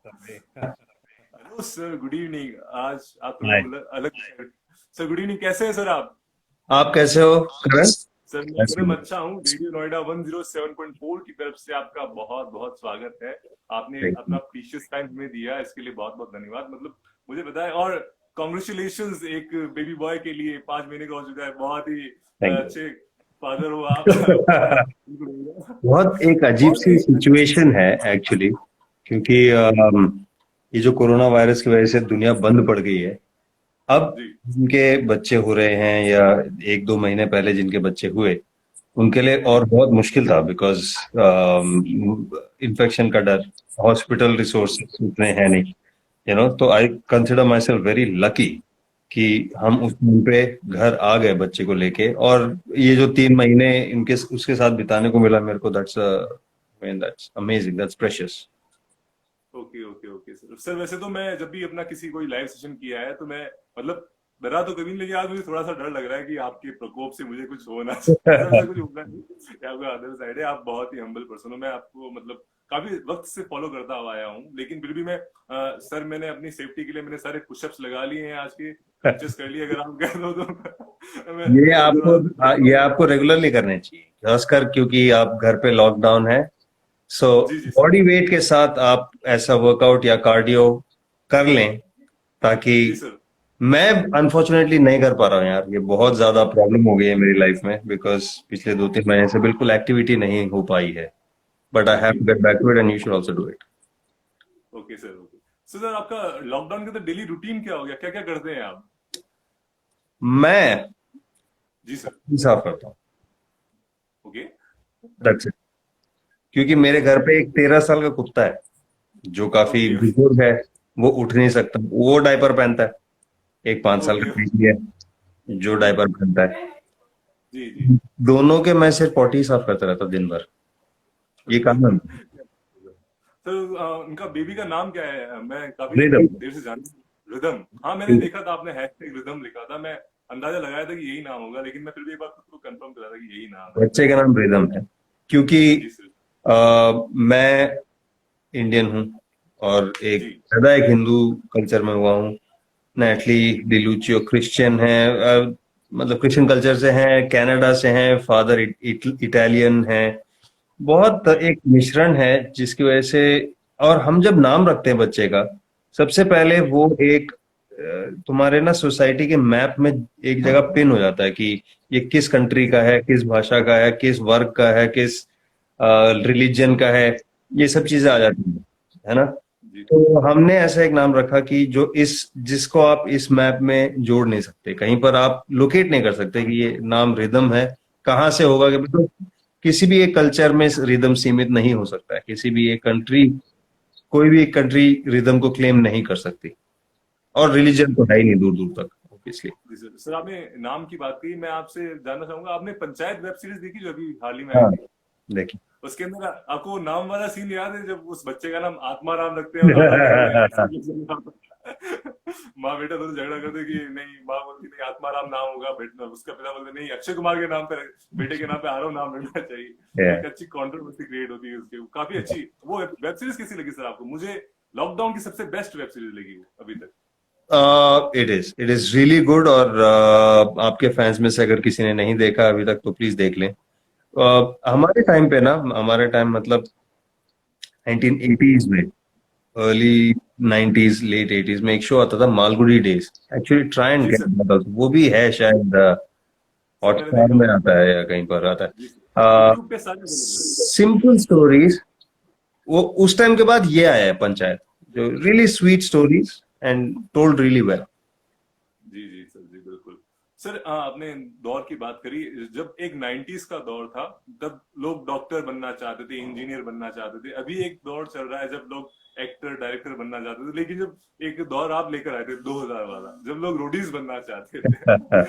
Hello sir, good evening. आज आप थोड़ा हाय। अलग सर, गुड इवनिंग। कैसे हैं सर आप? आप कैसे हो करण? सर मैं कैसे एकदम हो? अच्छा हूँ। रेडियो नोएडा 107.4 की तरफ से आपका बहुत बहुत स्वागत है। आपने अपना थैंक प्रीशियस टाइम हमें दिया, इसके लिए बहुत बहुत धन्यवाद। मतलब मुझे बताएं, और कॉन्ग्रेचुलेशंस एक बेबी बॉय के लिए। 5 महीने का हो चुका है, बहुत ही यू। अच्छे फादर हो आप। बिल्कुल। बहुत एक अजीब बहुत सी ही सिचुएशन है एक्चुअली, क्योंकि ये जो कोरोना वायरस की वजह से दुनिया बंद पड़ गई है। अब जी जिनके बच्चे हो रहे हैं या एक दो महीने पहले जिनके बच्चे हुए, उनके लिए जी और बहुत मुश्किल था, बिकॉज इन्फेक्शन का डर, हॉस्पिटल जी रिसोर्सेज उतने हैं नहीं। तो I consider my self very lucky कि हम जी उस टाइम पे घर आ गए बच्चे को लेके, और ये जो 3 महीने इनके उसके साथ बिताने को मिला मेरे को, that's amazing, that's precious. Okay okay okay sir. Sir वैसे तो मैं जब भी अपना किसी कोई लाइव सेशन किया है तो मैं मतलब डरा तो कभी नहीं, लेकिन आज मुझे थोड़ा सा डर लग रहा है कि आपके प्रकोप से मुझे कुछ हो ना जाए। सर ऐसा कुछ होगा नहीं, ये आपका अदर साइड है। आप बहुत ही हम्बल पर्सन हो। मैं आपको मतलब काफी वक्त से फॉलो करता हुआ आया हूँ, लेकिन फिर भी मैं सर मैंने अपनी सेफ्टी के लिए मैंने सारे पुशअप्स लगा लिए हैं, आज के क्रंचेस कर लिए अगर आप कह दो तो। मैं ये आपको थोड़ा सा ये आपको रेगुलरली करने चाहिए, खासकर क्योंकि आप घर पे लॉकडाउन है। सो जी जी सर। बॉडी वेट के साथ आप ऐसा वर्कआउट या कार्डियो कर लें, ताकि जी सर। मैं अनफॉर्चुनेटली नहीं कर पा रहा हूँ यार। ये बहुत ज्यादा प्रॉब्लम हो गई है मेरी लाइफ में, बिकॉज पिछले 2-3 महीने से बिल्कुल एक्टिविटी नहीं हो पाई है। But I have okay to get back to it and you should also do it. Okay sir. Okay sir, sir आपका लॉकडाउन के तो डेली रूटीन क्या हो गया? क्या क्या करते हैं आप? मैं जी सर। साफ करता हूँ, ओके। That's it. क्योंकि मेरे घर पे एक 13 साल का कुत्ता है जो काफी ओके बुजुर्ग है। वो उठ नहीं सकता, वो डायपर पहनता है। एक 5 साल ओके। का बेबी है जो डायपर पहनता है। जी जी। दोनों के मैं सिर्फ पॉटी साफ करता रहता दिन भर। ये काम है। सर उनका बेबी का नाम क्या है? मैं काफी रिदम। देर से जान। रिदम। हाँ मैंने देखा था, आपने हैशटैग रिदम लिखा था। मैं अंदाजा लगाया था कि यही नाम होगा, लेकिन मैं फिर भी एक बार खुद को कंफर्म करा था कि यही नाम है। बच्चे का नाम रिदम है, क्योंकि जी सर। मैं इंडियन हूँ और एक जी पैदा एक हिंदू कल्चर में हुआ हूँ। नेटली डिलूचियो क्रिश्चियन है, मतलब क्रिश्चियन कल्चर से हैं, कनाडा से हैं, फादर इटालियन है। बहुत जी एक मिश्रण है जिसकी वजह से। और हम जब नाम रखते हैं बच्चे का, सबसे पहले जी वो एक तुम्हारे ना सोसाइटी के मैप में एक जगह पिन हो जाता है कि ये किस कंट्री का है, किस भाषा का है, किस वर्ग का है, किस रिलीजन का है। ये सब चीजें आ जी जाती हैं, है ना। जी तो हमने ऐसा एक नाम रखा कि जो इस जिसको आप इस मैप में जोड़ नहीं सकते, कहीं पर आप लोकेट नहीं कर सकते कि ये नाम रिदम है। कहाँ से होगा कि तो किसी भी एक कल्चर में रिदम सीमित नहीं हो सकता है, किसी भी एक कंट्री, कोई भी एक कंट्री रिदम को क्लेम नहीं कर सकती। और जी रिलीजन सर। तो है ही नहीं दूर दूर तक, ऑब्वियसली। जी सर। सर आपने नाम की बात की, मैं आपसे जानना चाहूंगा, आपने पंचायत वेब सीरीज देखी जो अभी हाल ही में आई हाँ, थी? देखिए। उसके अंदर आपको नाम वाला सीन याद है जब उस बच्चे का नाम आत्मा राम रखते हैं और राणा कहते हैं माँ बेटा दोनों झगड़ा करते हैं कि नहीं, माँ बोलती नहीं आत्मा राम नाम होगा बेटा, उसका पिता बोलते नहीं अक्षय कुमार के नाम पे, बेटे के नाम पे आरव नाम रखना चाहिए। तो Yeah. एक अच्छी कंट्रोवर्सी क्रिएट होती है उसके। काफी अच्छी वो वेब सीरीज कैसी लगी सर आपको? मुझे लॉकडाउन की सबसे बेस्ट वेब सीरीज लगी वो अभी तक। इट इज रियली गुड, और आपके फैंस में से अगर किसी ने नहीं देखा अभी तक तो प्लीज देख लें। हमारे टाइम पे ना, हमारे टाइम मतलब 1980s में, अर्ली 90s लेट 80s में एक शो आता था Malgudi days. Actually try and जी गेट, सर। मतलब वो भी है शायद सर मैंने हॉटस्टार देखा में वो। आता है या कहीं पर आता जी सर। है। यूट्यूब पे सारे अवेलेबल है। Simple stories. वो उस टाइम के बाद ये आया है पंचायत, जो really sweet stories and told really well. जी जी सर। जी बिल्कुल। सर आपने दौर की बात करी, जब एक 90s का दौर था तब लोग डॉक्टर बनना चाहते थे, इंजीनियर बनना चाहते थे। अभी एक दौर चल रहा है जब लोग एक्टर डायरेक्टर बनना चाहते थे, लेकिन जब एक दौर आप लेकर आए थे 2000 वाला, जब लोग रोडीज बनना चाहते थे।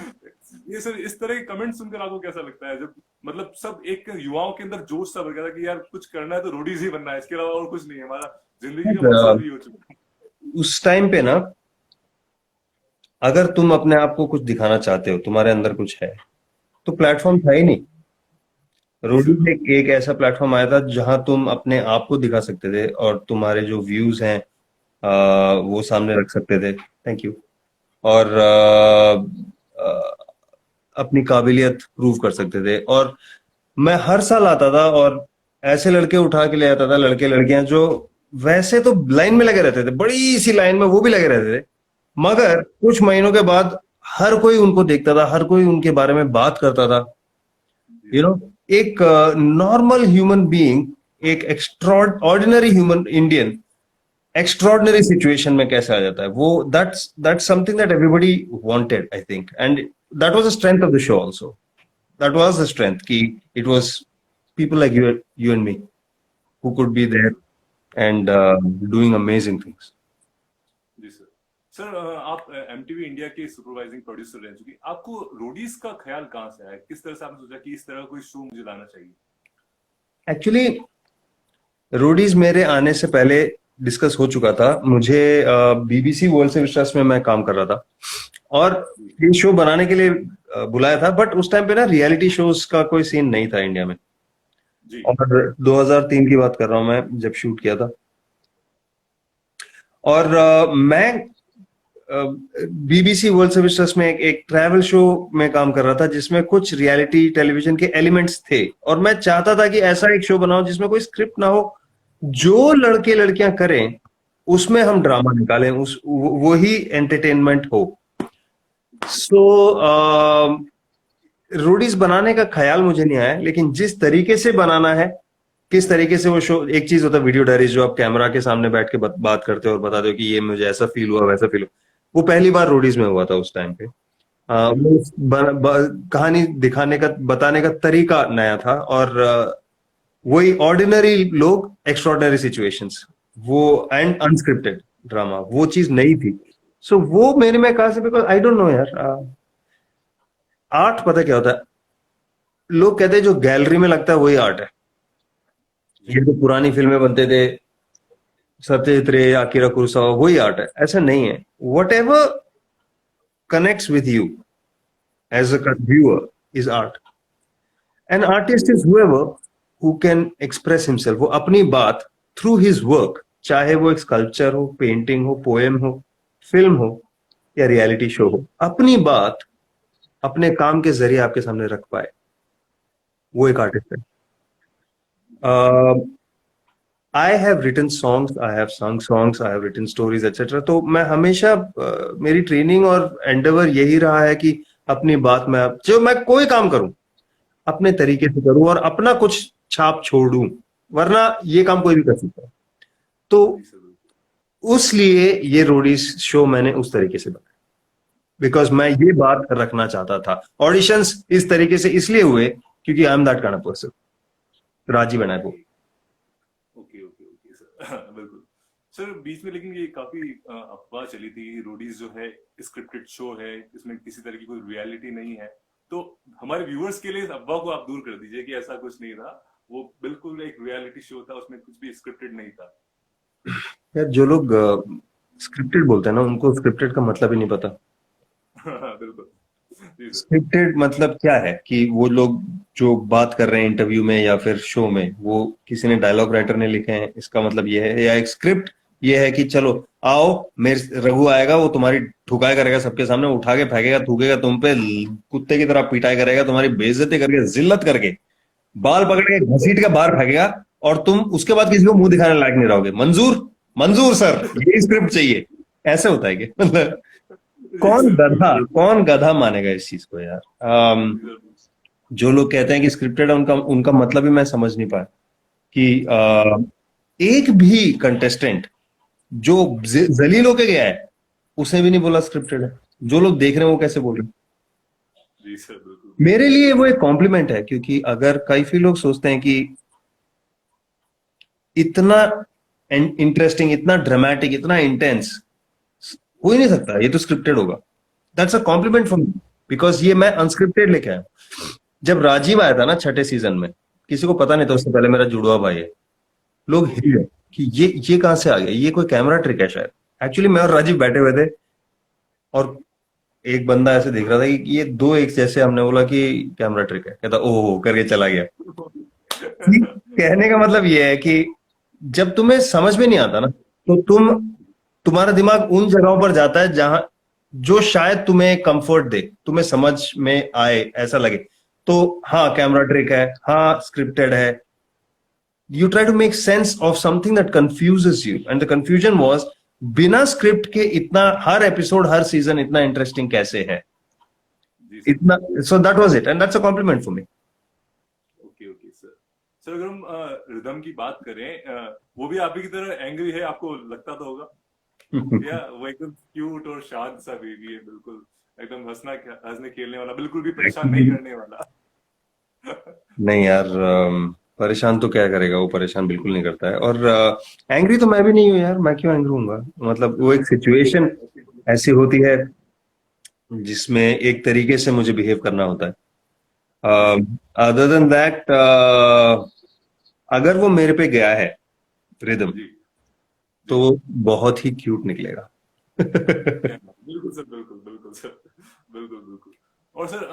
ये सर इस तरह के कमेंट सुनकर आपको कैसा लगता है? जब मतलब सब एक युवाओं के अंदर जोश सा भर गया था कि यार कुछ करना है तो रोडीज ही बनना है, इसके अलावा और कुछ नहीं है, हमारा जिंदगी का मकसद भी हो चुका उस टाइम पे ना, अगर तुम अपने आप को कुछ दिखाना चाहते हो, तुम्हारे अंदर कुछ है, तो है। जी प्लेटफॉर्म था ही नहीं। जी सर रोडी बिल्कुल। एक ऐसा प्लेटफॉर्म आया था जहां तुम अपने आप को दिखा सकते थे, और तुम्हारे जो व्यूज हैं वो सामने रख सकते थे। Thank you. और अपनी काबिलियत प्रूव कर सकते थे। और मैं हर साल आता था और ऐसे लड़के उठा के ले आता था, लड़के लड़कियां जो वैसे तो लाइन में लगे रहते थे, बड़ी सी लाइन में वो भी लगे रहते थे, मगर कुछ महीनों के बाद हर कोई उनको देखता था, हर कोई उनके बारे में बात करता था। जी यू नो, एक नॉर्मल ह्यूमन बीइंग, एक extraordinary human Indian extraordinary situation में कैसे आ जाता है वो, that's something that everybody wanted, I think, and that was the strength of the show also. That was the strength कि it was people like you and me who could be there बिल्कुल। and doing amazing things. जी sir. Sir आप MTV India के supervising producer रह चुकी, आपको Roadies का ख्याल कहाँ से आया, किस तरह से आपने सोचा कि इस तरह कोई शो मुझे लाना चाहिए? एक्चुअली रोडीज मेरे आने से पहले डिस्कस हो चुका था। मुझे बीबीसी वर्ल्ड सर्विस ट्रस्ट में मैं काम कर रहा था और ये शो बनाने के लिए बुलाया था, बट उस टाइम पे ना रियलिटी शोज का कोई सीन नहीं था इंडिया में। जी और 2003 की बात कर रहा हूं मैं, जब शूट किया था। और मैं बीबीसी वर्ल्ड सर्विस ट्रस्ट में एक ट्रैवल शो में काम कर रहा था जिसमें कुछ रियलिटी टेलीविजन के एलिमेंट्स थे, और मैं चाहता था कि ऐसा एक शो बनाओ जिसमें कोई स्क्रिप्ट ना हो, जो लड़के लड़कियां करें उसमें हम ड्रामा निकालें, उस वो ही एंटरटेनमेंट हो। सो रोडीज बनाने का ख्याल मुझे नहीं आया, लेकिन जिस तरीके से बनाना है, किस तरीके से वो शो, एक चीज होता है वीडियो डायरीज जो आप कैमरा के सामने बैठ के बात करते हो और बताते हो कि ये मुझे ऐसा फील हुआ वैसा फील हुआ, वो पहली बार रोडीज में हुआ था उस टाइम पे। वो कहानी दिखाने का, बताने का तरीका नया था, और वही ऑर्डिनरी लोग, एक्स्ट्रॉर्डिनरी सिचुएशंस, वो एंड अनस्क्रिप्टेड ड्रामा, वो चीज नई थी। सो वो मेरे में कहा से, बिकॉज आई डोंट नो यार, आर्ट पता क्या होता है, लोग कहते हैं जो गैलरी में लगता है वही आर्ट है। ये तो पुरानी फिल्में बनते थे, सत्यजित रे, आकिरा कुरोसावा, वही आर्ट है, ऐसा नहीं है। Whatever connects with you as a viewer is art. An artist is whoever who can express himself, वो अपनी बात थ्रू हिज वर्क, चाहे वो एक स्कल्पचर हो, पेंटिंग हो, पोएम हो, फिल्म हो या रियलिटी शो हो, अपनी बात अपने काम के जरिए आपके सामने रख पाए, वो एक आर्टिस्ट है। I have written songs, I have sung songs, I have written stories etcetera. तो मैं हमेशा मेरी ट्रेनिंग और एंडेवर यही रहा है कि अपनी बात में, जो मैं कोई काम करूं अपने तरीके से करूं और अपना कुछ छाप छोड़ दूं, वरना ये काम कोई भी कर सकता है। तो जी सर बिल्कुल। उसलिए ये रोडीज शो मैंने उस तरीके से बनाया, बिकॉज मैं ये बात रखना चाहता था। ऑडिशंस इस तरीके से इसलिए हुए क्योंकि I am that kind of person. राजी बना वो। ओके ओके ओके सर बिल्कुल। सर बीच में लेकिन ये काफी अफवाह चली थी, रोडीज जो है स्क्रिप्टेड शो है, इसमें किसी तरह की कोई रियलिटी नहीं है। तो हमारे व्यूअर्स के लिए इस अफवाह को आप दूर कर दीजिए कि ऐसा कुछ नहीं था, वो बिल्कुल एक रियलिटी शो था, उसमें कुछ भी स्क्रिप्टेड नहीं था। यार जो लोग स्क्रिप्टेड बोलते हैं ना, उनको स्क्रिप्टेड का मतलब ही नहीं पता। बिल्कुल। जी सर। स्क्रिप्टेड मतलब क्या है कि वो लोग जो बात कर रहे हैं इंटरव्यू में या फिर शो में, वो किसी ने डायलॉग राइटर ने लिखे हैं, इसका मतलब ये है। या एक स्क्रिप्ट ये है कि चलो आओ, मेरे रघु आएगा, वो तुम्हारी ठुकाई करेगा सबके सामने, उठा के फेंकेगा, थूकेगा तुम पे, कुत्ते की तरह पिटाई करेगा, तुम्हारी बेइज्जती करके, जिल्लत करके, बाल पकड़ के घसीट के बाहर फेंकेगा, और तुम उसके बाद किसी को मुंह दिखाने लायक नहीं रहोगे। मंजूर, मंजूर सर, यही स्क्रिप्ट चाहिए। ऐसे होता है कि मतलब जी सर बिल्कुल। कौन गधा मानेगा इस चीज को यार। जो लोग कहते हैं कि स्क्रिप्टेड है, उनका उनका मतलब ही मैं समझ नहीं पाया कि एक भी कंटेस्टेंट जो जलील होके गया है उसे भी नहीं बोला स्क्रिप्टेड है। जो लोग देख रहे हैं वो कैसे बोल रहे हैं? जी सर बिल्कुल। मेरे लिए वो एक कॉम्प्लीमेंट है, क्योंकि अगर काफी लोग सोचते हैं कि इतना इंटरेस्टिंग, इतना ड्रामेटिक, इतना इंटेंस हो ही नहीं सकता, ये तो स्क्रिप्टेड होगा। That's a compliment for me, because ये मैं अनस्क्रिप्टेड लेके आया। जब राजीव आया था ना छठे सीजन में, किसी को पता नहीं था, उससे पहले मेरा जुड़वा भाई है, लोग हिल गए कि ये कहां से आ गया, ये कोई कैमरा ट्रिक है शायद। एक्चुअली मैं और राजीव बैठे हुए थे और एक बंदा ऐसे देख रहा था कि ये दो एक जैसे, हमने बोला कि कैमरा ट्रिक है, कहता ओह करके चला गया। कहने का मतलब ये है कि जब तुम्हें समझ में नहीं आता ना, तो तुम तुम्हारा दिमाग उन जगहों पर जाता है जहां जो शायद तुम्हें कंफर्ट दे, तुम्हें समझ में आए, ऐसा लगे। तो हाँ, कैमरा ट्रिक है, हाँ स्क्रिप्टेड है, you try to make sense of something that confuses you, and the confusion was बिना स्क्रिप्ट के इतना हर एपिसोड हर सीजन इतना इंटरेस्टिंग कैसे है, जी सर। इतना। So that was it, and that's a compliment for me. Okay okay sir. Sir अगर हम रिदम की बात करें, वो भी आप ही की तरह एंग्री है, आपको लगता तो होगा, या वो एकदम क्यूट और शांत सा बेबी है, बिल्कुल एकदम हंसने खेलने वाला, बिल्कुल भी परेशान नहीं करने वाला। नहीं यार, परेशान तो क्या करेगा वो, परेशान बिल्कुल नहीं करता है। और एंग्री तो मैं भी नहीं हूँ यार, मैं क्यों एंग्री हूँगा? मतलब वो एक सिचुएशन ऐसी कोई ऐसी होती है जिसमें एक तरीके से मुझे बिहेव करना होता है। जी अदर देन दैट, अगर वो मेरे पे गया है रिदम, जी तो जी। वो बहुत ही क्यूट निकलेगा। क्या बात, बिल्कुल सर, बिल्कुल बिल्कुल सर, बिल्कुल बिल्कुल। और सर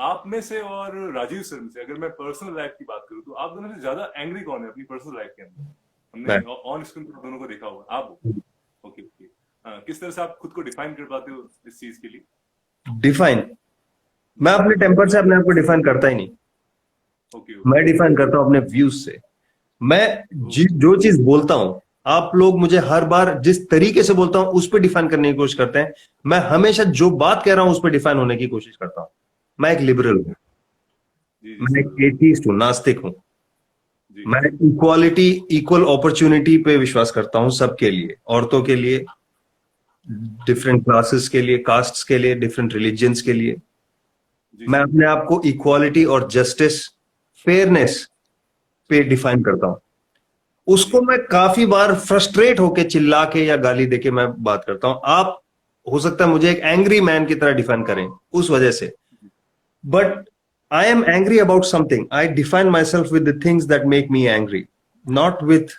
आप में से और राजीव सर में से अगर मैं पर्सनल लाइफ की बात करूं, तो आप दोनों से ज्यादा एंग्री कौन है अपनी पर्सनल लाइफ के अंदर? मैं हमने ऑन स्क्रीन तो दोनों को देखा होगा, आप हो। Okay okay. किस तरह से आप खुद को डिफाइन कर पाते हो इस चीज के लिए? डिफाइन, मैं जी अपने टेम्पर से या अपने आप को डिफाइन करता ही नहीं। ओके मैं ओके। डिफाइन करता हूँ अपने व्यूज से। मैं जो चीज बोलता हूं, आप लोग मुझे हर बार जिस तरीके से बोलता हूं उस पर डिफाइन करने की कोशिश करते हैं। मैं हमेशा जो बात कह रहा हूं उस पर डिफाइन होने की कोशिश करता हूं। मैं एक लिबरल हूं, जी जी मैं सर, एक बिल्कुल। एथिस्ट हूं, नास्तिक हूं। जी मैं इक्वालिटी, इक्वल अपॉर्चुनिटी पे विश्वास करता हूं, सबके लिए, औरतों के लिए, डिफरेंट क्लासेस के लिए, कास्ट्स के लिए, डिफरेंट रिलीजियंस के लिए। जी मैं सर। अपने आप को इक्वालिटी और जस्टिस, फेयरनेस पे डिफाइन करता हूं। जी उसको मैं काफी बार फ्रस्ट्रेट होके चिल्ला के या गाली देके मैं बात करता हूं। आप हो सकता है मुझे एक एंग्री मैन की तरह डिफाइन करें उस वजह से, but I am angry about something, I define myself with the things that make me angry, not with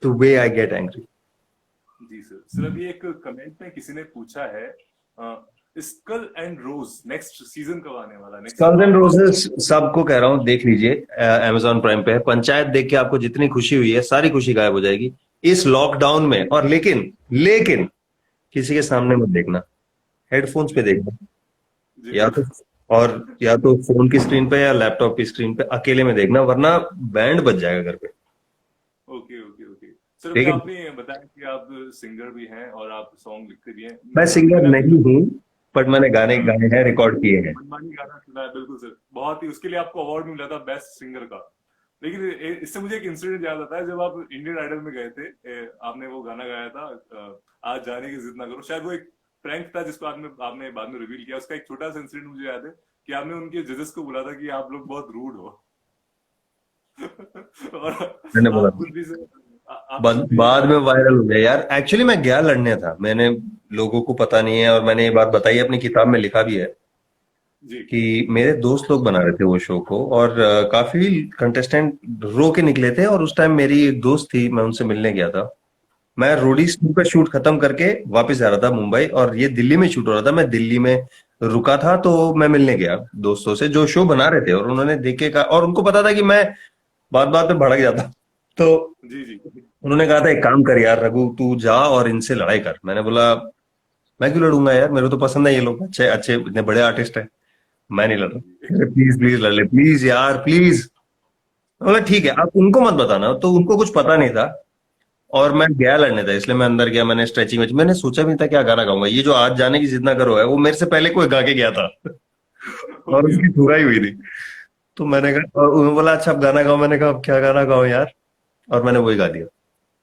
the way I get angry. जी सर। सर अभी एक कमेंट में किसी ने पूछा है, skull and rose next season कब आने वाला, नेक्स्ट स्कल्स एंड पार्ट कब? रोजेस सबको कह रहा हूं देख लीजिए, अमेजॉन प्राइम पे है। पंचायत देख के आपको जितनी खुशी हुई है सारी खुशी गायब हो जाएगी इस लॉकडाउन में। और लेकिन लेकिन किसी के सामने मत देखना, हेडफोन्स पे जी देखना, जी या तो, और या तो फोन की स्क्रीन पे या लैपटॉप की स्क्रीन पे अकेले में देखना, वरना बैंड बज जाएगा घर पे। Okay okay okay. सर अभी ठीक है, आपने बताया कि आप सिंगर भी हैं और आप सॉन्ग लिखते भी हैं। मैं सिंगर मैंने आपकी नहीं हूं, बट मैंने गाने हाँ, गाए हैं, रिकॉर्ड किए हैं। मनमानी गाना सुना है, बिल्कुल सर, बहुत ही, उसके लिए आपको अवार्ड मिला था बेस्ट सिंगर का। लेकिन इससे मुझे एक इंसिडेंट याद आता है, जब आप इंडियन आइडल में गए थे, आपने वो गाना गाया था, आज जाने की जिद ना करो, शायद वो एक प्रैंक था जिसको आपने आपने बाद में रिवील किया। उसका एक छोटा सा इंसिडेंट मुझे याद है कि आपने उनके जजेस को बोला था कि आप लोग बहुत रूड हो। और मैंने बोला आप खुद भी से आप खुद भी बाद में शायद। वायरल हो गया यार। एक्चुअली मैं गया लड़ने था, मैंने, लोगों को पता नहीं है और मैंने ये बात बताई अपनी किताब में, लिखा भी है जी कि मेरे दोस्त लोग बना रहे थे वो शो को, और काफी कंटेस्टेंट रो के निकले थे। और उस टाइम मेरी एक दोस्त थी, मैं उनसे मिलने गया था। मैं जी रोडीज का शूट खत्म करके वापस जा रहा था मुंबई, और ये दिल्ली में शूट हो रहा था। मैं दिल्ली में रुका था, तो मैं मिलने गया दोस्तों से जो शो बना रहे थे, और उन्होंने देख के कहा, और उनको पता था कि मैं बात बात पे भड़क जाता, तो जी जी उन्होंने कहा था एक काम कर यार रघु, तू जा और इनसे लड़ाई कर। मैंने बोला मैं क्यों लड़ूंगा यार, मेरे को तो पसंद है ये लोग, अच्छे अच्छे इतने बड़े आर्टिस्ट हैं, मैं नहीं लड़ जी जी रहा। प्लीज प्लीज लड़ ले, प्लीज यार प्लीज। बोला ठीक है, जी आप उनको मत बताना। तो उनको कुछ पता नहीं था, और मैं गया लड़ने था, इसलिए मैं अंदर गया। मैंने स्ट्रेचिंग वेच, मैंने सोचा भी नहीं था क्या गाना गाऊंगा। ये जो आज जाने की जिद ना करो है, वो मेरे से पहले कोई गा के गया था और ओके उसकी ओके धुराई हुई थी। तो मैंने कहा, और उन्होंने बोला अच्छा अब गाना गाओ। मैंने कहा अब क्या गाना गाऊं यार, और मैंने वही गा दिया।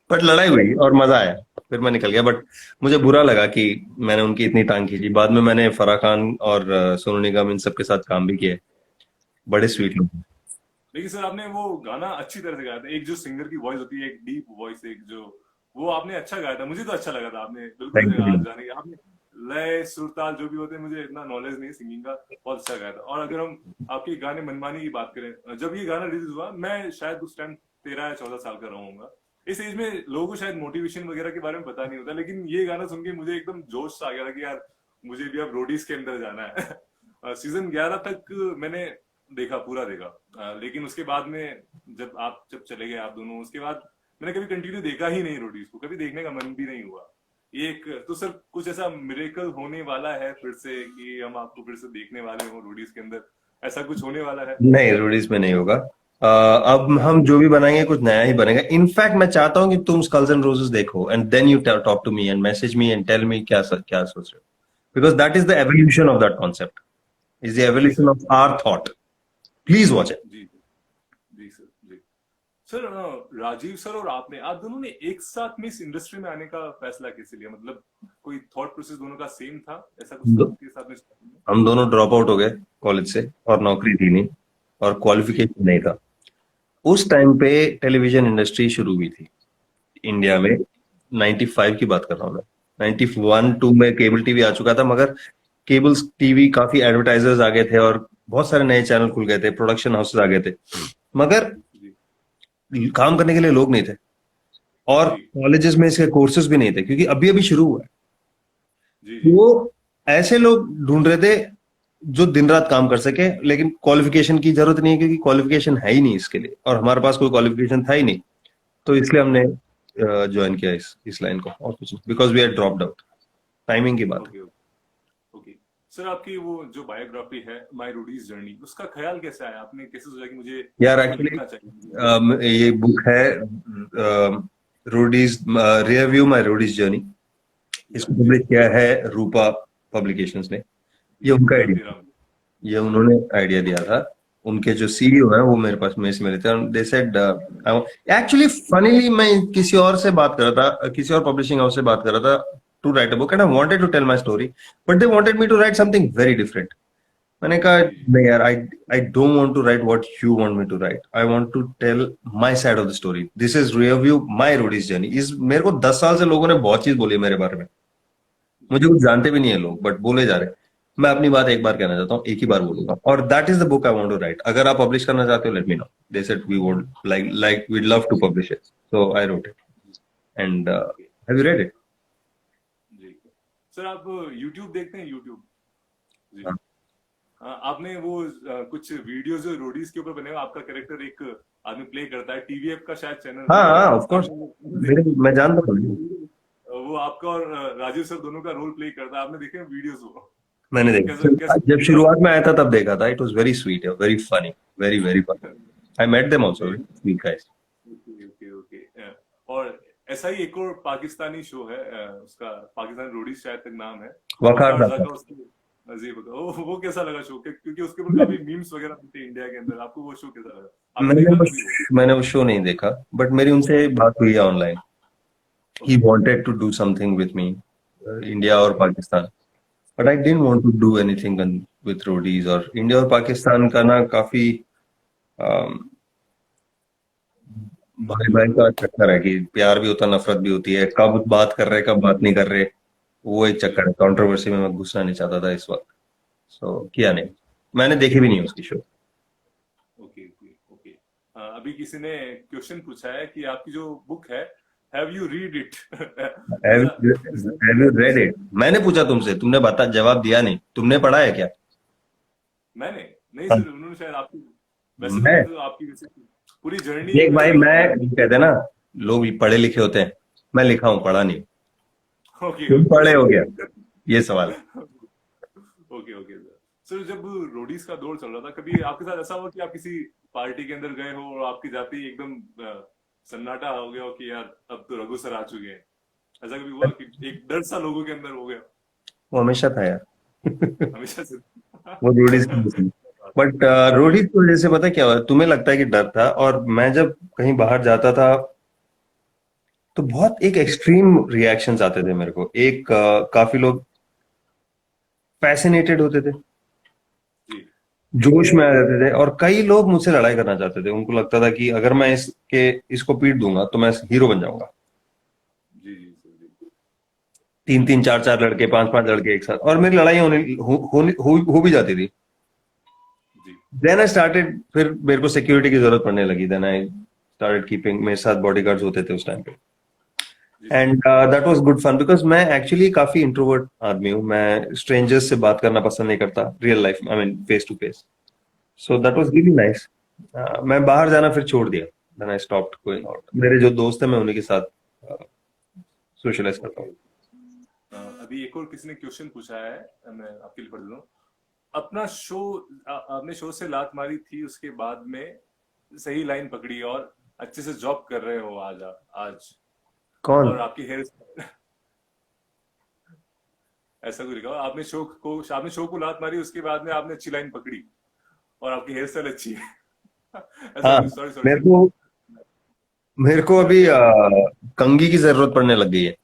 बट लड़ाई हुई और मजा आया, फिर मैं निकल गया। बट मुझे बुरा लगा कि मैंने उनकी इतनी टांग खींची। बाद में मैंने फराह खान और सोनू निगम इन सब के साथ काम भी किए, बड़े जी स्वीट जी। लोग। लेकिन सर आपने वो गाना अच्छी तरह से गाया था, एक जो सिंगर की वॉइस होती है, एक डीप वॉइस, एक जो, वो आपने अच्छा गाया था, मुझे तो अच्छा लगा था। आपने बिल्कुल थैंक यू। आज जाने की आपने लय सुर ताल जो भी होते हैं, मुझे इतना नॉलेज नहीं है सिंगिंग का, बहुत अच्छा गाया था। और अगर हम आपके गाने मनमानी की बात करें, जब ये गाना रिलीज हुआ, मैं शायद उस टाइम 13 या 14 साल का रहूंगा। इस एज में लोगों को शायद मोटिवेशन वगैरह के बारे में पता नहीं होता, लेकिन ये गाना सुन के मुझे एकदम जोश सा आ गया था कि यार मुझे भी अब रोडीज के अंदर जाना है। सीजन 11 तक मैंने देखा, पूरा देखा। लेकिन उसके बाद में जब चले गए आप दोनों, उसके बाद मैंने कभी कंटिन्यू देखा ही नहीं रोडीज को, कभी देखने का मन भी नहीं हुआ। ये एक तो सर कुछ ऐसा मिरेकल होने वाला है फिर से कि हम आपको फिर से देखने वाले हो रोडीज के अंदर, ऐसा कुछ होने वाला है? नहीं, रोडीज में नहीं होगा। अब हम जो भी बनाएंगे कुछ नया ही बनेगा। इनफैक्ट मैं चाहता हूं कि तुम स्कल्स एंड रोजेस देखो and then you talk to me and message me and tell me क्या क्या सोच रहे हो, because that is the evolution of that concept, is the जी evolution sir. Of our thought. Please watch it. जी जी sir जी। Sir Rajiv sir और आपने, आप दोनों ने एक साथ में इस इंडस्ट्री में आने का फैसला कैसे लिया? मतलब कोई थॉट प्रोसेस दोनों का सेम था, ऐसा कुछ था आपके साथ में starting में? हम दोनों ड्रॉप आउट हो गए कॉलेज से और नौकरी थी नहीं और जी क्वालिफिकेशन नहीं था। उस टाइम पे टेलीविजन इंडस्ट्री शुरू हुई थी इंडिया में। 95 की बात कर रहा हूँ मैं। 91 2 में केबल टीवी आ चुका था, मगर केबल टीवी काफी एडवर्टाइजर्स आ गए थे और बहुत सारे नए चैनल खुल गए थे, प्रोडक्शन हाउसेस आ गए थे, मगर जी काम करने के लिए लोग नहीं थे और जी कॉलेजेस में इसके कोर्सेज भी नहीं थे क्योंकि अभी अभी शुरू हुआ है। जी जी वो ऐसे लोग ढूंढ रहे थे जो दिन रात काम कर सके, लेकिन क्वालिफिकेशन की जरूरत नहीं है क्योंकि क्वालिफिकेशन है ही नहीं इसके लिए और हमारे पास कोई क्वालिफिकेशन था ही नहीं। तो इसलिए हमने ज्वाइन किया इस लाइन को, और कुछ नहीं, because we are dropped out. Timing की बात है। Okay okay. सर आपकी वो जो बायोग्राफी है माय रोडीज जर्नी, उसका ख्याल कैसे आया? आपने कैसे सोचा कि मुझे यार इसको एक्चुअली लिखना चाहिए? ये बुक है रोडीज रियर व्यू माई रोडीज जर्नी। या इसको जी पब्लिश किया है रूपा पब्लिकेशंस ने। ये उनका राधे आइडिया, राम। ये उन्होंने आइडिया दिया था। उनके जो सीईओ हैं वो मेरे पास मेरे से मिले थे, दे सेड एक्चुअली फनीली मैं किसी और से बात कर रहा था, किसी और पब्लिशिंग हाउस से बात कर रहा था to write a book and I wanted to tell my story, but they wanted me to write something very different. मैंने कहा जी नहीं यार, I I don't want to write what you want me to write, I want to tell my side of the story, this is rear view my Roadies journey. इस मेरे को 10 साल से लोगों ने बहुत चीज बोली है मेरे बारे में, जी मुझे कुछ जानते भी नहीं है लोग, बट बोले जा रहे हैं। मैं अपनी बात एक बार कहना चाहता हूँ, एक ही बार बोलूंगा, और that is the book I want to write. अगर आप पब्लिश करना चाहते हो let me know. They said we would like we'd love to publish it, so I wrote it and okay have you read it? जी। Sir आप YouTube देखते हैं? YouTube जी। आपने वो कुछ वीडियोस जो रोडीज के ऊपर बने हुए, आपका कैरेक्टर एक आदमी प्ले करता है, टीवीएफ का शायद चैनल हाँ है हाँ ऑफ कोर्स, आपने वो देखे? मैं जानता हूँ। वो आपका और राजीव सर दोनों का रोल प्ले करता है, आपने देखे वीडियोस वो? मैंने कैसा देखा कैसा जब शुरुआत में आया था तब देखा था। It was very sweet, very funny, very very funny. I met them also, जी sweet guys. Okay okay okay. और ऐसा ही एक और पाकिस्तानी शो है, उसका पाकिस्तानी रोडीज शायद तक नाम है, वकार वकार था। का उसकी अजीब होता वो कैसा लगा शो? क्योंकि उसके ऊपर काफी मीम्स वगैरह थे इंडिया के अंदर, आपको वो शो कैसा लगा? आपने मैंने देखा वो कभी वो? मैंने वो शो नहीं देखा, बट मेरी उनसे बात हुई है online. He okay wanted to do something with me, India और Pakistan, but I didn't want to do anything with roadies। और इंडिया और पाकिस्तान का ना काफी अम, भाई भाई का चक्कर है कि प्यार भी होता है, नफरत भी होती है, कब बात कर रहे कब बात नहीं कर रहे, वो एक जी चक्कर है। कंट्रोवर्सी में मैं घुसना नहीं चाहता था इस वक्त, सो किया नहीं। मैंने देखी भी नहीं उसकी शो। Okay okay okay. अभी किसी ने क्वेश्चन पूछा है कि आपकी जो बुक है, हैव यू रीड इट? ऐसा हैव यू रेड इट? मैंने पूछा तुमसे, तुमने बता जवाब दिया नहीं। तुमने पढ़ा है क्या? मैंने नहीं हाँ, सर, उन्होंने शायद आपकी, वैसे तो मैं मैं तो आपकी वैसे पूरी जर्नी देख भाई, वैसे मैं कहते हैं ना लोग पढ़े लिखे होते हैं, मैं लिखा हूं, पढ़ा नहीं। ओके तुम ओके पढ़े हो गया, ये सवाल है। Okay okay sir. सर जब रोडीज का दौर चल रहा था, कभी आपके साथ ऐसा हुआ कि आप किसी पार्टी के अंदर गए हो और आपकी जाते ही एकदम सन्नाटा हो गया हो कि यार अब तो रघु सर आ चुके हैं? ऐसा कभी हुआ कि एक डर सा लोगों के अंदर हो गया? वो हमेशा था यार। हमेशा से वो रोडीज की वजह से। बट रोडीज की वजह से पता है क्या हुआ, तुम्हें लगता है कि डर था, और मैं जब कहीं बाहर जाता था तो बहुत एक एक्सट्रीम रिएक्शंस आते थे मेरे को। एक काफी लोग फैसिनेटेड होते थे, जी जोश में आ जाते थे, और कई लोग मुझसे लड़ाई करना चाहते थे। उनको लगता था कि अगर मैं इसको पीट दूंगा तो मैं हीरो बन जाऊंगा। जी जी सर जी 3 3 4 4 लड़के, 5 5 लड़के एक साथ, और मेरी लड़ाई हो भी जाती थी। जी देन आई स्टार्टेड, फिर मेरे को सिक्योरिटी की जरूरत पड़ने लगी। देन आई स्टार्टेड कीपिंग, मेरे साथ बॉडीगार्ड्स होते थे उस टाइम पे, जी sir and that was good fun because मैं एक्चुअली काफी इंट्रोवर्ट आदमी हूँ। मैं स्ट्रेंजर्स से बात करना पसंद नहीं करता रियल लाइफ में, I mean face to face. So that was really nice. मैं बाहर जाना फिर छोड़ दिया। Then I stopped going out. मेरे जो दोस्त हैं मैं उन्हीं के साथ सोशलाइज करता ओके हूँ। अभी एक और किसी ने क्वेश्चन पूछा है, मैं आपके लिए पढ़ देता हूँ। अपना शो, आपने शो से लात मारी थी, उसके बाद में सही लाइन पकड़ी और अच्छे से जॉब कर रहे हो आज आज। कौन? और आपकी हेयर ऐसा कुछ लिखा हुआ, आपने शो को लात मारी, उसके बाद में आपने अच्छी लाइन पकड़ी और आपकी हेयर स्टाइल अच्छी है। ऐसा हाँ, कुछ, सॉरी सॉरी मेरे सर। को मेरे को क्या अभी क्या कंघी की जरूरत पड़ने लग गई है।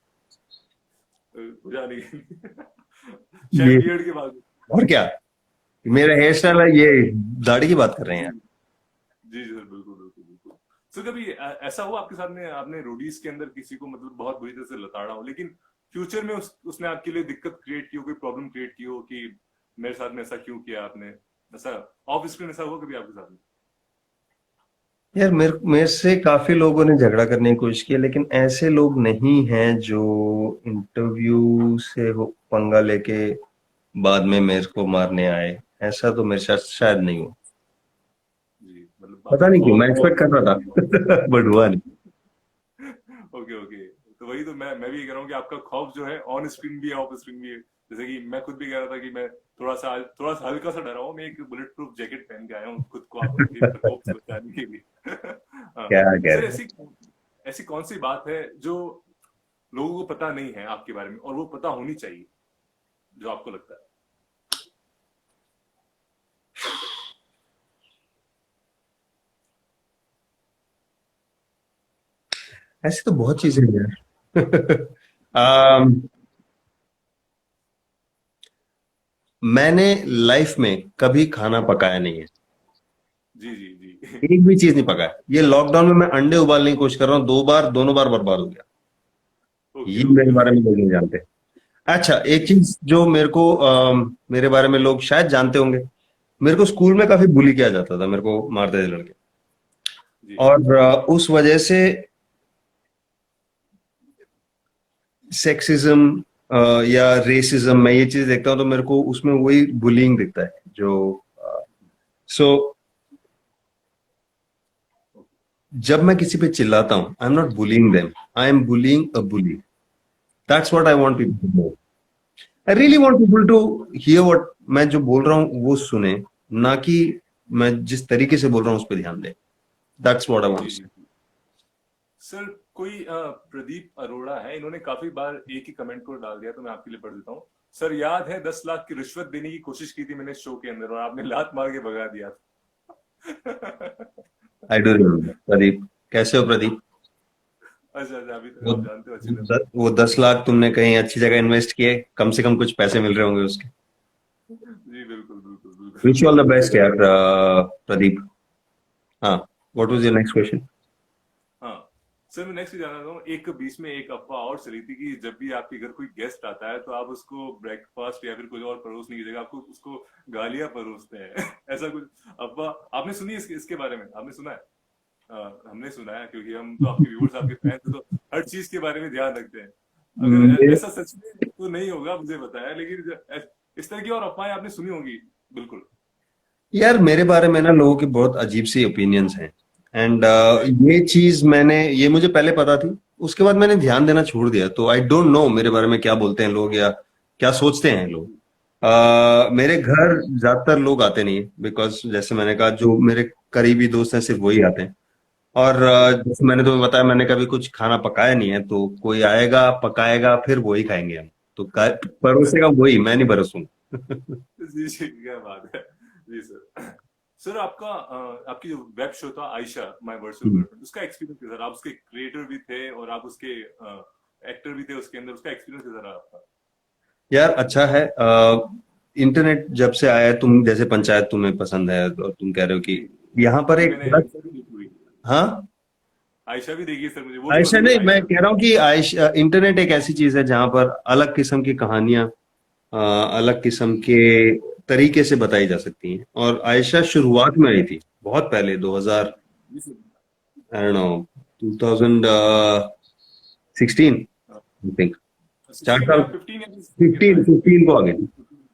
बुझा नहीं। शायद ये बियर्ड के बाद। और क्या, मेरा हेयर स्टाइल है ये, दाढ़ी की बात कर रहे हैं जी यार। जी जी सर, बिल्कुल बिल्कुल बिल्कुल। सर कभी ऐसा हुआ आपके साथ में, आपने रोडीज के अंदर किसी को मतलब बहुत बुरी तरह से लताड़ा हो, लेकिन फ्यूचर में उसने आपके लिए दिक्कत क्रिएट की हो, कोई प्रॉब्लम क्रिएट की हो कि मेरे साथ में ऐसा क्यों किया आपने, ऐसा ऑफ स्क्रीन ऐसा हुआ कभी आपके साथ में? यार मेरे से काफी लोगों ने झगड़ा करने की कोशिश की, लेकिन ऐसे लोग नहीं हैं जो इंटरव्यू से पंगा लेके बाद में मेरे को मारने आए। ऐसा तो मेरे साथ शायद नहीं हो। जी, मतलब पता आपका नहीं क्यों, मैं खौफ एक्सपेक्ट कर रहा था बट हुआ नहीं। Okay okay. तो वही तो मैं भी कह रहा हूँ कि आपका खौफ जो है ऑन स्क्रीन भी है, ऑफ स्क्रीन भी है। जैसे कि मैं खुद भी कह रहा था कि मैं थोड़ा सा हल्का सा डरा हूँ, मैं एक बुलेट प्रूफ जैकेट पहन के आया हूँ खुद को आपके प्रकोप से बचाने के लिए। हाँ। क्या कह सर रहे हैं? ऐसी ऐसी कौन सी बात है जो लोगों को पता नहीं है आपके बारे में और वो पता होनी चाहिए, जो आपको लगता है? ऐसी तो बहुत चीजें हैं यार। अम, मैंने लाइफ में कभी खाना पकाया नहीं है। जी जी जी। एक भी चीज नहीं पकाया। ये लॉकडाउन में मैं अंडे उबालने की कोशिश कर रहा हूँ, 2 बार, दोनों बार बर्बाद हो गया। ओके ये ओके मेरे बारे ओके। में लोग नहीं जानते। अच्छा, एक जी जी चीज जो मेरे को मेरे बारे में लोग शायद जानते होंगे, मेरे को स्कूल में काफी बुली किया जाता था, मेरे को मारते थे लड़के। जी जी। और उस वजह से सेक्सिज्म या रेसिज्म, मैं ये चीज देखता हूँ तो मेरे को उसमें वही बुलिंग दिखता है जो सो जब मैं किसी पे चिल्लाता हूँ, I am not bullying them, I am bullying a bully. That's what I want people to know. I really want people to hear what मैं जो बोल रहा हूँ वो सुने, ना कि मैं जिस तरीके से बोल रहा हूँ उस पर ध्यान दें। दैट्स व्हाट आई जी वांट। जी। सर कोई प्रदीप अरोड़ा है, इन्होंने काफी बार एक ही कमेंट को डाल दिया, तो मैं आपके लिए पढ़ देता हूँ। सर याद है 10 लाख की रिश्वत देने की कोशिश की थी मैंने शो के अंदर और आपने लात मार के भगा दिया था। I do remember. प्रदीप, कैसे हो प्रदीप? अच्छा अच्छा, अभी तक वो आप जानते हो अच्छी तरह से। वो 10 लाख तुमने कहीं अच्छी जगह इन्वेस्ट किए, कम से कम कुछ पैसे मिल रहे होंगे उसके। जी बिल्कुल बिल्कुल विश यू ऑल द बिल्कुल। बेस्ट यार प्रदीप। हाँ, what was your next question? हाँ सर, मैं नेक्स्ट जानना चाहता हूँ, एक बीच में एक अफवाह और चली थी कि जब भी आपके घर कोई गेस्ट आता है तो आप उसको ब्रेकफास्ट या फिर कुछ और परोसने की जगह आपको उसको गालियां परोसते हैं। ऐसा कुछ अफवाह आपने सुनी है? इसके बारे में आपने सुना है? हमने सुना है क्योंकि हम तो आपके व्यूअर्स, आपके फैंस हैं, तो हर चीज के बारे में ध्यान रखते हैं। अगर ऐसा सच में तो नहीं होगा मुझे बताया, लेकिन इस तरह की और अफवाहें आपने सुनी होंगी। बिल्कुल। यार मेरे बारे में ना लोगों की बहुत अजीब सी ओपिनियंस हैं। एंड जी ये चीज ये मुझे पहले पता थी, उसके बाद मैंने ध्यान देना छोड़ दिया। तो आई डोंट नो मेरे बारे में क्या बोलते हैं लोग या क्या सोचते हैं लोग। मेरे घर ज्यादातर लोग आते नहीं है, बिकॉज जैसे मैंने कहा जो मेरे करीबी दोस्त हैं सिर्फ वही आते हैं। और जी जैसे मैंने तुम्हें बताया, मैंने कभी कुछ खाना पकाया नहीं है, तो कोई आएगा पकाएगा फिर वही खाएंगे हम। तो परोसेगा वही, मैं नहीं परोसूंगा। जी जी, क्या बात है। जी सर। सर आपका आपकी जो वेब शो था आयशा माय वर्चुअल गर्लफ्रेंड, उसका एक्सपीरियंस कैसा रहा? आप उसके क्रिएटर भी थे और आप उसके एक्टर भी थे उसके अंदर, उसका एक्सपीरियंस कैसा रहा आपका? यार अच्छा है। इंटरनेट जब से आया है, तुम जैसे पंचायत तुम्हें पसंद है और तुम कह रहे हो कि जी यहाँ पर जी, एक मैंने अलग। आयशा भी देखी हुई। हाँ, आयशा भी देखी है सर, मुझे वो भी आयशा पसंद है नहीं, मैं आयशा। कह रहा हूँ कि आयशा इंटरनेट एक ऐसी चीज है जहां पर अलग किस्म की कहानियां अलग किस्म के तरीके से बताई जा सकती हैं। और आयशा शुरुआत में आई थी बहुत पहले, 2000, जी sir. I don't know, 2016 I think. 16 4 साल, या 15 या 16 के अंदर 15 आई थी। 15 को आ गई थी।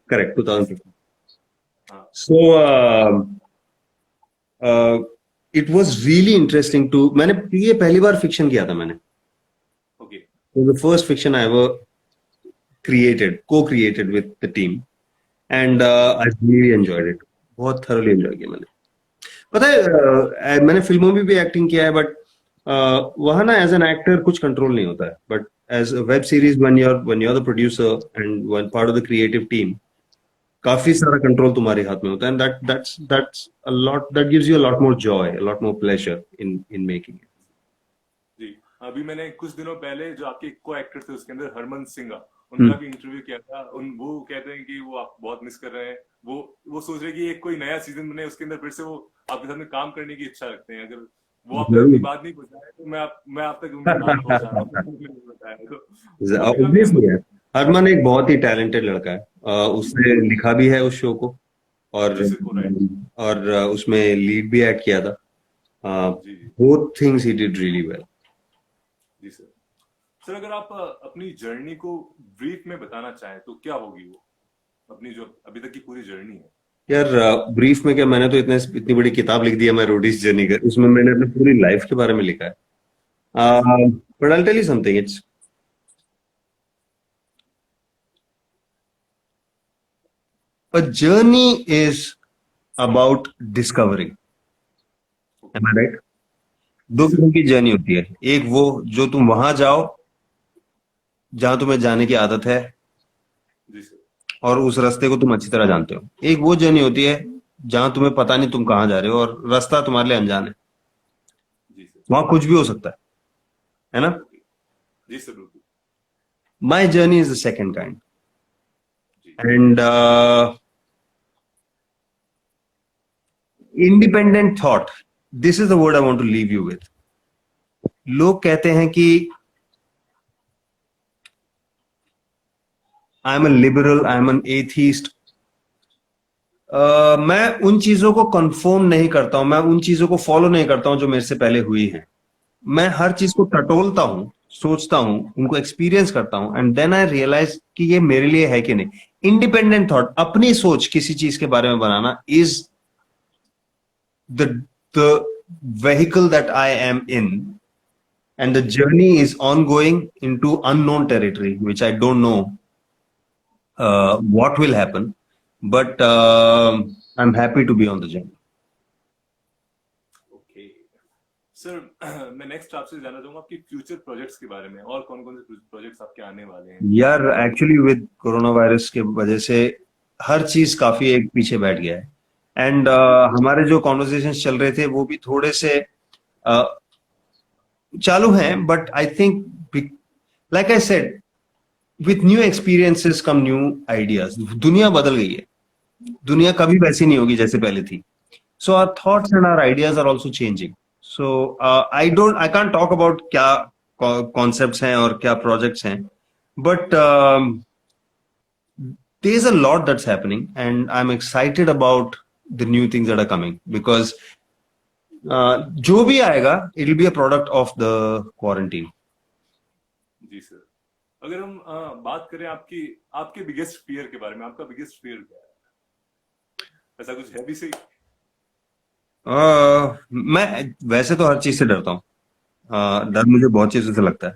करेक्ट, जी सर। 2015। हाँ। So it was really interesting to, मैंने ये पहली बार फिक्शन किया था मैंने। ओके। The first fiction I ever co-created with the team, and I really enjoyed it. बहुत thoroughly enjoy किया मैंने. पता है मैंने फिल्मों में भी एक्टिंग किया है, बट वहां ना एज एन एक्टर कुछ कंट्रोल नहीं होता है, but as a web series when you're the producer and one part of the creative team, काफी सारा कंट्रोल तुम्हारे हाथ में होता है, and that's a lot, that gives you a lot more joy, a lot more pleasure in making it. जी, अभी मैंने कुछ दिनों पहले जो आपके को एक्टर थे उसके अंदर हरमन सिंह उनका भी इंटरव्यू किया था. वो कहते हैं कि वो आप बहुत मिस कर रहे हैं. वो सोच रहे हैं कि एक कोई नया सीजन बने, उसके अंदर फिर से वो आपके साथ में काम करने की इच्छा रखते हैं. अगर वो आप अपनी बात नहीं पहुंचाए तो मैं आप तक उनकी बात पहुंचा रहा हूँ. Obviously है. हरमन एक बहुत ही टैलेंटेड लड़का है. उसने लिखा भी है उस शो को, और उसमें लीड भी एक्ट किया था. both things he did really well. जी सर. सर, अगर आप अपनी जर्नी को ब्रीफ में बताना चाहें तो क्या होगी वो, अपनी जो अभी तक की पूरी जर्नी है? यार ब्रीफ में क्या, मैंने तो इतनी बड़ी किताब लिख दी है, मैं रोडीज जर्नी का, उसमें मैंने अपनी पूरी लाइफ के बारे में लिखा है. But I'll tell you something, it's a journey is about discovering. Am I right? दो किस्म की जर्नी होती है. एक वो जो तुम वहां जाओ जहां तुम्हें जाने की आदत है जी सर. और उस रास्ते को तुम अच्छी तरह जानते हो. एक वो जर्नी होती है जहां तुम्हें पता नहीं तुम कहाँ जा रहे हो और रास्ता तुम्हारे लिए अनजान है. जी सर. वहां कुछ भी हो सकता है ना? जी सर, बिल्कुल. My journey is the second kind. जी. And independent thought, this is the word I want to leave you with. लोग कहते हैं कि I am a liberal, I am an atheist. मैं उन चीजों को कंफर्म नहीं करता हूं, मैं उन चीजों को फॉलो नहीं करता हूं जो मेरे से पहले हुई हैं. मैं हर चीज को टटोलता हूं, सोचता हूं, उनको एक्सपीरियंस करता हूं, एंड देन आई रियलाइज कि ये मेरे लिए है कि नहीं. इंडिपेंडेंट थॉट, अपनी सोच किसी चीज के बारे में बनाना, is the vehicle that I am in, and the journey is ongoing into unknown territory, which I don't know what will happen, but I'm happy to be on the journey. Okay sir, मैं next आपसे जानना चाहूंगा आपकी future projects के बारे में, और कौन कौन से प्रोजेक्ट्स आपके आने वाले हैं? यार एक्चुअली विद कोरोना वायरस के वजह से हर चीज काफी एक पीछे बैठ गया है, एंड हमारे जो कॉन्वर्सेशंस चल रहे थे वो भी थोड़े से चालू हैं, but I think like I said, with new experiences come new ideas. दुनिया बदल गई है, दुनिया कभी वैसी नहीं होगी जैसे पहले थी. So our thoughts and our ideas are also changing. So I can't talk about क्या कॉन्सेप्ट्स हैं और क्या प्रोजेक्ट्स हैं, but there is a lot that's happening, and I'm excited about the new things that are coming, because जो भी आएगा, it will be a product of the quarantine. जी sir. अगर हम बात करें आपके बिगेस्ट फियर के बारे में, आपका बिगेस्ट फियर क्या है? ऐसा कुछ है भी सही? मैं वैसे तो हर चीज से डरता हूँ. डर मुझे बहुत चीजों से लगता है,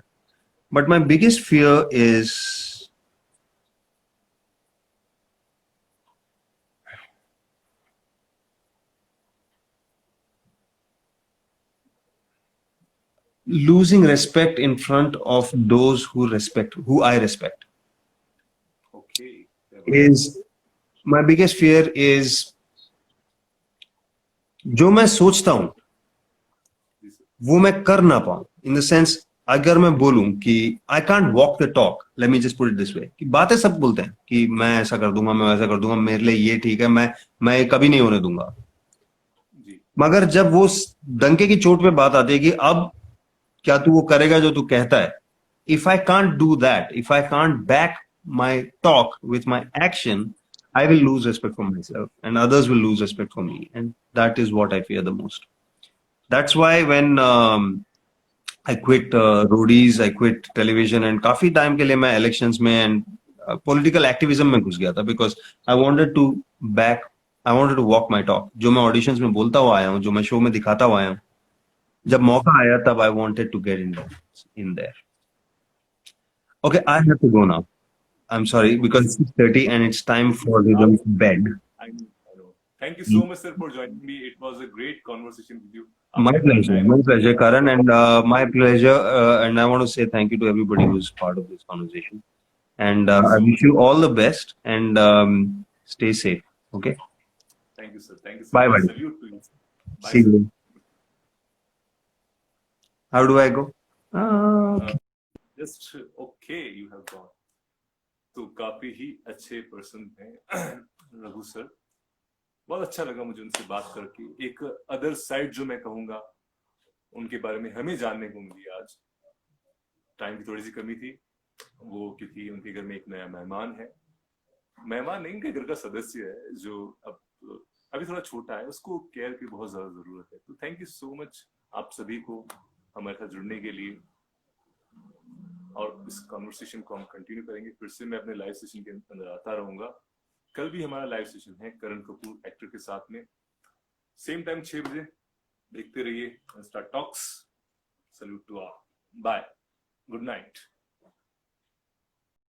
but my biggest fear is losing respect in front of those who I respect. Okay. Is my biggest fear is जो मैं सोचता हूं वो मैं कर ना पाऊं. इन द सेंस, अगर मैं बोलूं कि I can't walk the talk, let me just put it this way, कि बातें सब बोलते हैं कि मैं ऐसा कर दूंगा, मैं वैसा कर दूंगा, मेरे लिए ये ठीक है, मैं कभी नहीं होने दूंगा. मगर जब वो डंके की चोट पे बात आती है कि अब क्या तू वो करेगा जो तू कहता है, if I can't do that, if I can't back my talk with my action, I will lose respect for myself, and others will lose respect for me, and that is what I fear the most. That's why when I quit roadies, I quit television, and काफी time के लिए मैं elections में and political activism में घुस गया था, because I wanted to walk my talk. जो मैं auditions में बोलता हुआ आया हूँ, जो मैं show में दिखाता हुआ आया हूँ, जब मौका आया तब I wanted to get in there. Okay, I have to go now. I'm sorry because it's 6:30 and it's time for Rhythm's bed. I know. Thank you so much, sir, for joining me. It was a great conversation with you. My आपने अपना time pleasure, Karan, and my pleasure. And I want to say thank you to everybody who's part of this conversation. And Thank you I so wish much. you all the best and stay safe. Okay. Thank you, sir. Thank you, sir. Bye, buddy. Salute to you. Bye, See sir. you. How do I go? Just okay, you have gone. तो काफी ही अच्छे person हैं Raghu sir. बहुत अच्छा लगा मुझे उनसे बात करके. एक अदर साइड जो मैं कहूंगा उनके बारे में हमें जानने को मिली आज. टाइम की थोड़ी सी कमी थी. वो क्योंकि उनके घर में एक नया मेहमान है. मेहमान नहीं, उनके घर का सदस्य है जो अब अभी थोड़ा छोटा है. उसको केयर की बहुत ज्यादा जरूरत है. तो थैंक यू सो मच आप सभी को हमारे साथ जुड़ने के लिए. और इस कॉन्वर्सेशन को हम कंटिन्यू करेंगे. फिर से मैं अपने लाइव सेशन के अंदर आता रहूंगा. कल भी हमारा लाइव सेशन है करण कपूर एक्टर के साथ में. सेम टाइम 6 बजे. देखते रहिए Insta Talks. Salute to all. Bye. Good night.